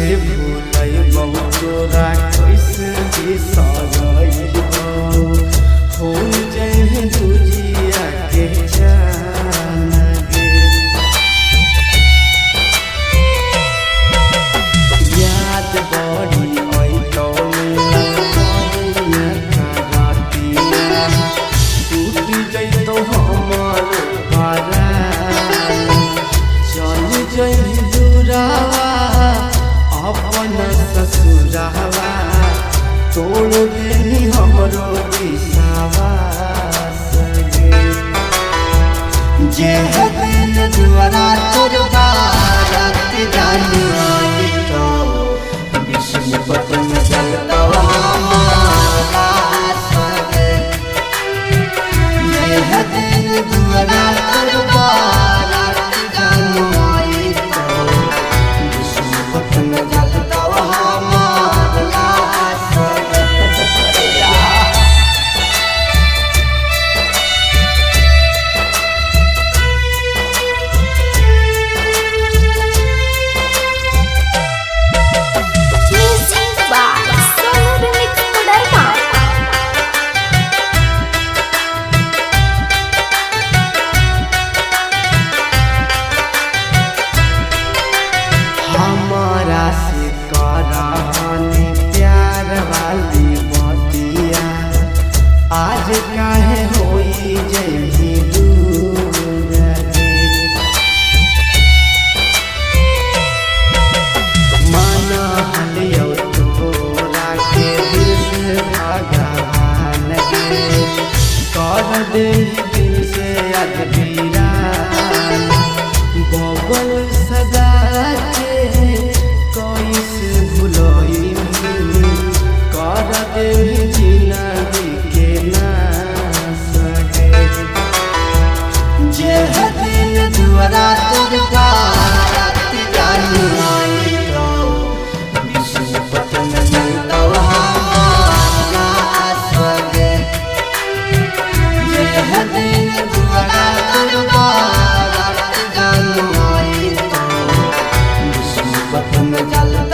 कैसे भूलैबौ तोरा कैसे बिसरैबौ हो जइहे दुजिया के जान गे। याद बड़ी अइतौ खरातिया टूट जइतौ हमर परान चल जइहे दूरावा अपन ससुरावा तोड़ देनी हमरो विश्वास गे। जे दिन दुआरा तोर बारात जानी आइतो विष्णुपत में जलतौ हमारा सगे। जे दिन दुआरा तोर बारात जानी आइतो विष्णुपत में जलतौ हमारा सगे। Music by Sonu Remix Kodaikan. हमारा से करानी प्यार वाली बतिया आज काहे होई जइही दूर गे। मन हलियौ तोरा के दिल से भगवान गे कर दे दिल से आज वीरान बबल सदा के कैसे भुलई कर दे जिंदगी के नास गे। जे दिन दुआरा तोर बारात जानी आइतो विष्णुपत में जलतौ हमारा सगे। जे दिन दुआरा तोर बारात जानी आइतो विष्णुपत में जलतौ